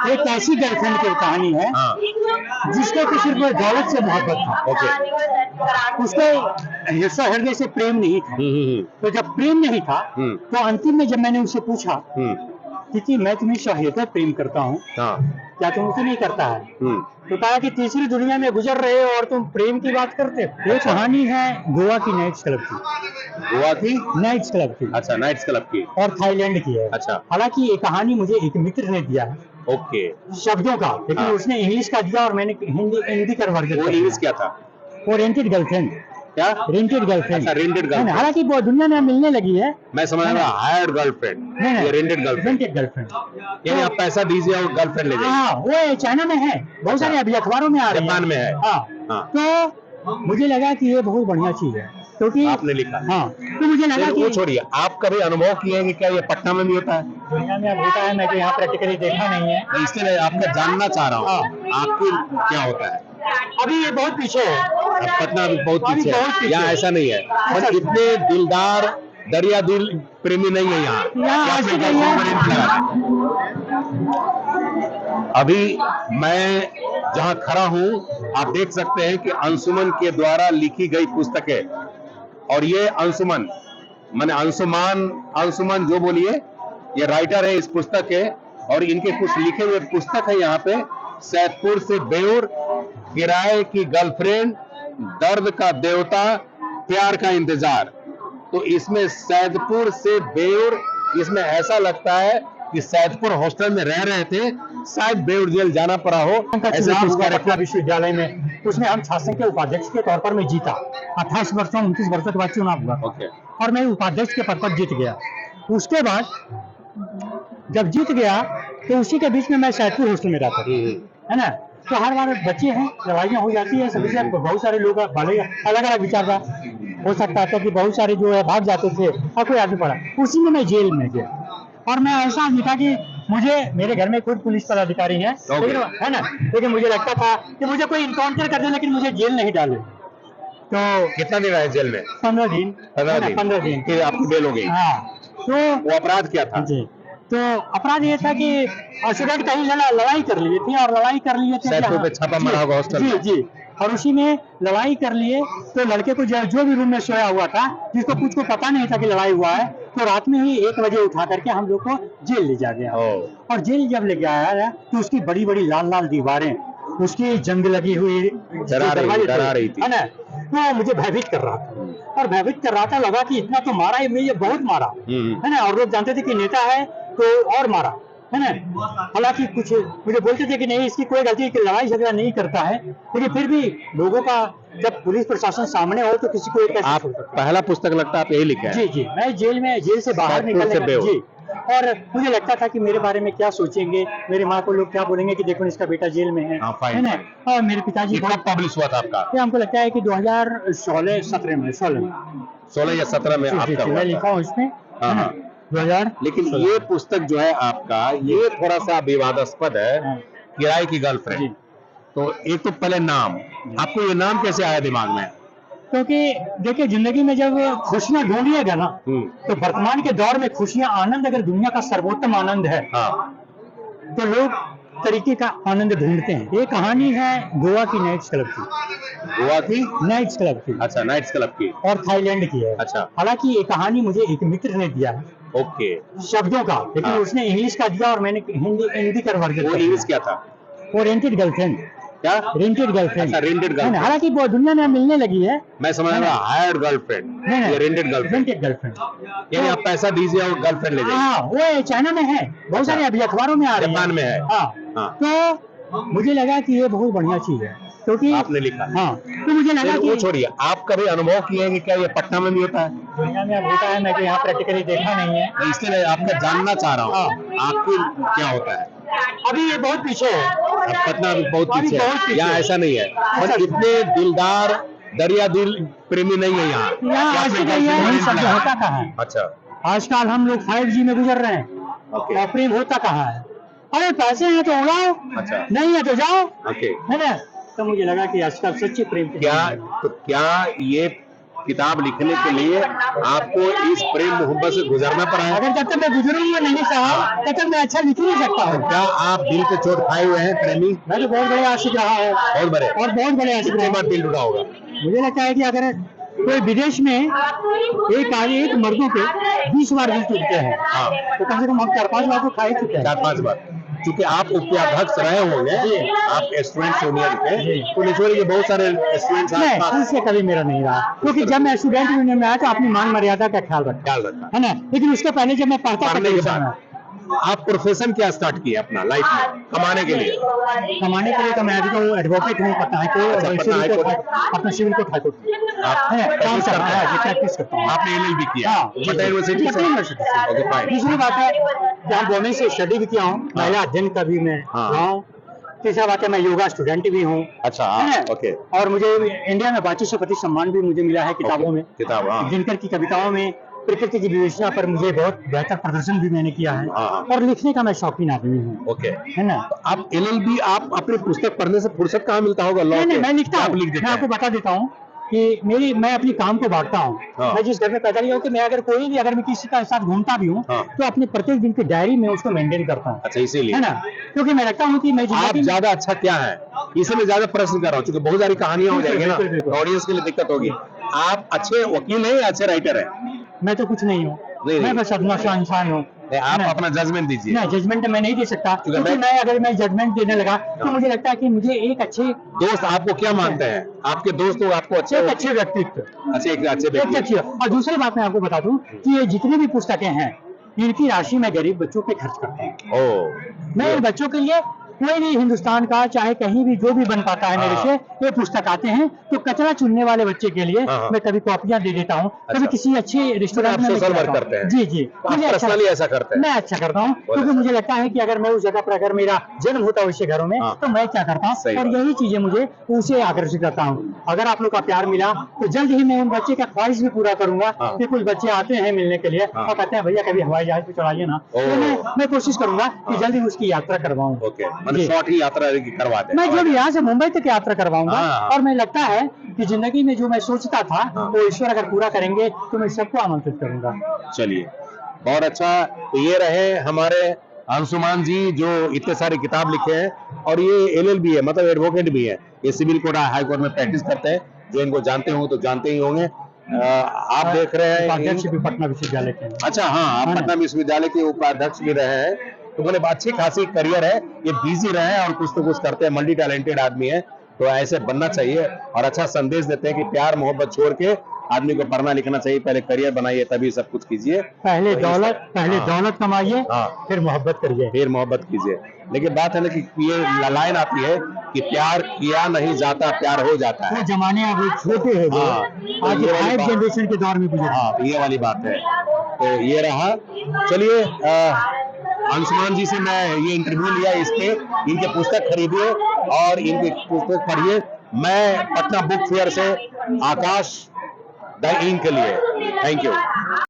एक ऐसी गर्लफ्रेंड की कहानी है जिसको तो सिर्फ दौलत से मोहब्बत था। उसको हिस्सा हृदय से प्रेम नहीं था। तो जब प्रेम नहीं था तो अंतिम में जब मैंने उससे पूछा कि मैं तुम्हें सहायता प्रेम करता हूँ, क्या तुम उसे नहीं करता है? तो कहा कि तीसरी दुनिया में गुजर रहे हो और तुम प्रेम की बात करते हो। ये कहानी है गोवा की नाइट्स क्लब की। गोवा की नाइट्स क्लब की। अच्छा, नाइट्स क्लब की और थाईलैंड की है। अच्छा। हालांकि ये कहानी मुझे एक मित्र ने दिया है ओके शब्दों का, लेकिन उसने इंग्लिश का दिया और मैंने हिंदी कन्वर्ट वो इंग्लिश क्या था? वो रेंटेड गर्लफ्रेंड। क्या? Rented girlfriend. अच्छा, रेंटेड गर्लफ्रेंड। हालांकि वो दुनिया में मिलने लगी है। मैं समझ रहा हायर्ड गर्लफ्रेंड, ये रेंटेड गर्लफ्रेंड। रेंटेड गर्लफ्रेंड यानी आप पैसा दीजिए और गर्लफ्रेंड ले जाइए। हाँ, वो चाइना में है, बहुत सारे अभी अखबारों में आ रही है। जापान में है। हाँ। तो मुझे लगा कि ये बहुत बढ़िया चीज है क्योंकि आपने लिखा। हाँ, तो मुझे लगा कि वो छोड़िए, आप कभी अनुभव किए हैं कि क्या ये पटना में भी होता है? दुनिया में अब होता है, मैं तो यहाँ प्रैक्टिकली देखा नहीं है, इसलिए आपका जानना चाह रहा हूँ आपकी क्या होता है। अभी ये बहुत पीछे है। पटना भी बहुत पीछे है, यहाँ ऐसा नहीं है। पर इतने दिलदार दरिया दिल प्रेमी नहीं है यहाँ। अभी मैं जहाँ खड़ा हूँ आप देख सकते हैं कि अंशुमन के द्वारा लिखी गई पुस्तकें, और ये अंशुमन माने अंशुमन जो बोलिए, ये राइटर है इस पुस्तक के, और इनके कुछ लिखे हुए पुस्तक है यहाँ पे। सैदपुर से बेउर, किराए की गर्लफ्रेंड, दर्द का देवता, प्यार का इंतजार। तो इसमें सैदपुर से बेउर, इसमें ऐसा लगता है कि सैदपुर हॉस्टल में रह रहे थे, शायद बेउर जेल जाना पड़ा हो। ऐसे पटना विश्वविद्यालय में उसमें हम छात्र संघ के उपाध्यक्ष के तौर पर मैं जीता। 28 वर्षों 29 वर्षों के बाद चुनाव हुआ और मैं उपाध्यक्ष के पद पर जीत गया। उसके बाद जब जीत गया तो उसी के बीच में मैं सैदपुर हॉस्टल में रहता है ना। तो हर बार बच्चे हैं, लड़ाइयाँ हो जाती है सभी से, बहुत सारे लोग अलग अलग विचार का हो सकता था कि बहुत सारे जो है भाग जाते थे और कोई आगे पड़ा। उसी में मैं जेल में गया और मैं ऐसा देखा कि मुझे, मेरे घर में खुद पुलिस पदाधिकारी है है ना, लेकिन मुझे लगता था कि मुझे कोई इनकाउंटर कर दे लेकिन मुझे जेल नहीं डाले। तो कितना दिन रहे जेल में? 15 दिन। 15 दिन फिर आपकी बेल हो गई। हाँ। तो वो अपराध क्या था? जी, तो अपराध ये था कि स्टूडेंट कहीं लड़ाई कर लिए थे और लड़ाई कर लिए थे सैदपुर पे छापा मारा होगा हॉस्टल में। जी, और उसी में लड़ाई कर लिए। तो लड़के को जो भी रूम में सोया हुआ था, जिसको कुछ को पता नहीं था कि लड़ाई हुआ है, तो रात में ही 1 बजे उठा करके हम लोग को जेल ले जा गया। और जेल जब ले गया तो उसकी बड़ी बड़ी लाल लाल दीवारें, उसकी जंग लगी हुई डरा रही थी, है ना। तो मुझे भयभीत कर रहा था और भयभीत कर रहा था। लगा कि इतना तो मारा है, मुझे बहुत मारा है ना, और लोग जानते थे कि नेता है तो और मारा है ना। हालांकि कुछ मुझे बोलते थे कि नहीं इसकी कोई गलती, कि लड़ाई झगड़ा नहीं करता है, लेकिन फिर भी लोगों का जब पुलिस प्रशासन सामने हो तो किसी को एक आप पहला पुस्तक लगता है आप यही लिखा है? जी, मैं जेल से बाहर निकलने जी, और मुझे लगता था कि मेरे बारे में क्या सोचेंगे, मेरे माँ को लोग क्या बोलेंगे कि देखो इसका बेटा जेल में है ना। और मेरे पिताजी कब पब्लिश हुआ था आपका? हमको लगता है कि 2016-17 में 16 या 17 में आपका मैं लिखा हूँ इसमें 2000। लेकिन ये पुस्तक जो है आपका, ये थोड़ा सा विवादास्पद है, किराए की गर्लफ्रेंड। तो एक तो पहले नाम, आपको ये नाम कैसे आया दिमाग में? क्योंकि देखिए जिंदगी में जब खुशियां ढूंढिएगा ना, तो वर्तमान के दौर में खुशियां, आनंद अगर दुनिया का सर्वोत्तम आनंद है तो लोग तरीके का आनंद ढूंढते हैं। ये कहानी है गोवा की नाइट्स क्लब की। गोवा की नाइट्स क्लब की। अच्छा, नाइट्स क्लब की और थाईलैंड की है। अच्छा। हालांकि ये कहानी मुझे एक मित्र ने दिया है ओके शब्दों का, लेकिन उसने इंग्लिश का दिया और मैंने हिंदी कन्वर्ट। वो इंग्लिश क्या था? वो रेंटेड गर्लफ्रेंड। क्या? Rented girlfriend. अच्छा, रेंटेड गर्लफ्रेंड। हालांकि वो दुनिया में मिलने लगी है। मैं समझ रहा हायर्ड गर्लफ्रेंड, ये रेंटेड गर्लफ्रेंड। रेंटेड गर्लफ्रेंड यानी आप पैसा दीजिए और गर्लफ्रेंड ले जाइए। हाँ, वो चाइना में है, बहुत सारे अभी अखबारों में आ रही है। जापान में है। तो मुझे लगा कि ये बहुत बढ़िया चीज है क्योंकि आपने लिखा। हाँ, तो मुझे लगा कि वो छोड़िए, आप कभी अनुभव किए हैं कि क्या ये पटना में भी होता है? दुनिया में अब होता है, मैं तो यहाँ प्रैक्टिकली देखा नहीं है, इसलिए आपका जानना चाह रहा हूँ आपकी क्या होता है। अभी ये बहुत पीछे है। पटना भी बहुत पीछे है, यहाँ ऐसा नहीं है। पर इतने दिलदार दरिया दिल प्रेमी नहीं है यहाँ। होता कहाँ है? अच्छा, आजकल हम लोग 5G में गुजर रहे हैं और प्रेम होता कहाँ है? अरे पैसे हैं तो उड़ाओ, नहीं है तो जाओ, है ना। तो मुझे लगा कि आजकल सच्चे प्रेम क्या ये किताब लिखने के लिए आपको इस प्रेम मोहब्बत से गुजरना पड़ा है। अगर जब तक मैं गुजरूंगा नहीं साहब तब तक मैं अच्छा लिख नहीं सकता हूँ। क्या आप दिल पे चोट खाए हुए हैं प्रेमी? मैं तो बहुत बड़े आशिक रहा है बहुत बड़े, और बहुत बड़े आशिक कितने रहा बार हूँ। दिल टूटा होगा? मुझे लगता है कि अगर कोई विदेश में एक मर्दों पे 20 बार दिल टूटते हैं हाँ, तो कम से कम हम 4-5 बार तो खा ही चुके हैं। 4-5 बार। क्योंकि आप उपाध्यक्ष रहे होंगे, आप स्टूडेंट्स यूनियन के, तो नेचुरली ये बहुत सारे स्टूडेंट्स नहीं, उससे कभी मेरा नहीं रहा, क्योंकि जब मैं स्टूडेंट यूनियन में आया तो अपनी मान मर्यादा का ख्याल रखा है ना। लेकिन उसके पहले जब मैं पढ़ता था पढ़ने के बाद आप प्रोफेशन क्या स्टार्ट किया अपना लाइफ में कमाने के लिए? कमाने के लिए तो मैं अभी तो एडवोकेट हूँ पटना हाई कोर्ट, अपना सिविल कोर्ट हाई कोर्ट काम कर रहा है, प्रैक्टिस करता हूँ। आपने LLB किया हाँ, पटना यूनिवर्सिटी से? Okay fine. दूसरी बात है जहाँ बोने से स्टडी भी किया हूँ, महिला अध्ययन का भी मैं रहा हूँ। तीसरा बात है मैं योगा स्टूडेंट भी हूँ। अच्छा, ओके। और मुझे इंडिया में 2200 सम्मान भी मुझे मिला है किताबों में, किताब दिनकर की कविताओं में प्रकृति की विवेचना पर मुझे बहुत बेहतर प्रदर्शन भी मैंने किया है। और लिखने का मैं शौकीन आदमी हूँ। ओके, है ना। तो आप LLB आप अपनी पुस्तक पढ़ने से फुर्सत कहाँ मिलता होगा? नहीं, मैं लिखता आप हूँ। लिख देते मैं आपको हैं? बता देता हूँ कि मैं अपनी काम को बांटता हूँ। मैं जिस घर में पैदा लिया हूँ कि मैं अगर मैं किसी का साथ घूमता भी हूँ तो अपने प्रत्येक दिन की डायरी में उसको मेंटेन करता हूँ। अच्छा, इसीलिए है ना, क्योंकि मैं लगता हूँ कि मैं आप ज्यादा अच्छा क्या है, इसे मैं ज्यादा प्रश्न कर रहा हूँ, क्योंकि बहुत सारी कहानियां हो जाएंगी ना, ऑडियंस के लिए दिक्कत होगी। आप अच्छे वकील हैं या अच्छे राइटर हैं? मैं तो कुछ नहीं हूँ, मैं बस अपना इंसान हूँ। आप अपना जजमेंट दीजिए। नहीं, जजमेंट मैं नहीं दे सकता, क्योंकि अगर मैं जजमेंट देने लगा तो मुझे लगता है कि मुझे एक अच्छे दोस्त आपको क्या मानते हैं? आपके दोस्त लोग आपको अच्छे व्यक्तित्व, अच्छे व्यक्ति। और दूसरी बात मैं आपको बता दूं कि ये जितनी भी पुस्तकें हैं इनकी राशि मैं गरीब बच्चों पे खर्च करता हूँ। मैं इन बच्चों के लिए कोई भी हिंदुस्तान का चाहे कहीं भी जो भी बन पाता है मेरे से ये पुस्तक आते हैं तो कचरा चुनने वाले बच्चे के लिए मैं कभी कॉपियां दे देता हूँ, कभी किसी अच्छे रेस्टोरेंट में सोशल वर्क करते हैं? जी, पर्सनली ऐसा करते हैं? मैं अच्छा करता हूँ, क्योंकि मुझे लगता है कि अगर मैं उस जगह पर अगर मेरा जन्म होता वैसे घरों में तो मैं क्या करता हूँ, और यही चीजें मुझे उसे आकर्षित करता हूँ। अगर आप लोग का प्यार मिला तो जल्द ही मैं उन बच्चे का ख्वाहिश भी पूरा करूंगा कि कुछ बच्चे आते हैं मिलने के लिए और कहते हैं भैया कभी हवाई जहाज पे चढ़ाइए ना, तो मैं कोशिश करूंगा कि जल्दी उसकी यात्रा करवाऊँ। शॉर्ट ही यात्रा करवा दें। मैं जो यहाँ से मुंबई तक यात्रा करवाऊंगा, और मैं लगता है कि जिंदगी में जो मैं सोचता था वो ईश्वर अगर पूरा करेंगे तो मैं सबको आमंत्रित करूंगा। चलिए, बहुत अच्छा। तो ये रहे हमारे अंशुमान जी जो इतने सारे किताब लिखे हैं, और ये LLB है, मतलब एडवोकेट भी है, ये सिविल कोर्ट हाई कोर्ट में प्रैक्टिस करते हैं। जो इनको जानते हो तो जानते ही होंगे। आप देख रहे हैं उपाध्यक्ष भी पटना विश्वविद्यालय के। अच्छा, हाँ, आप पटना विश्वविद्यालय के उपाध्यक्ष भी रहे हैं, तो बोले अच्छी खासी करियर है, ये बिजी रहे हैं और कुछ तो कुछ करते हैं, मल्टी टैलेंटेड आदमी है, तो ऐसे बनना चाहिए। और अच्छा संदेश देते हैं कि प्यार मोहब्बत छोड़ के आदमी को पढ़ना लिखना चाहिए, पहले करियर बनाइए तभी सब कुछ कीजिए। पहले दौलत कमाइए, फिर मोहब्बत करिए, फिर मोहब्बत कीजिए। लेकिन बात है ना कि ये लाइन आती है कि प्यार किया नहीं जाता, प्यार हो जाता है। वो जमाने अब छोटे हैं, आज 5 जनरेशन के दौर में गुजरे। ये वाली बात है। तो ये रहा। चलिए, अंशुमान जी से मैं ये इंटरव्यू लिया, इसके इनके पुस्तक खरीदिए और इनकी पुस्तक पढ़िए। मैं पटना बुक फेयर से आकाश द इंक के लिए, थैंक यू।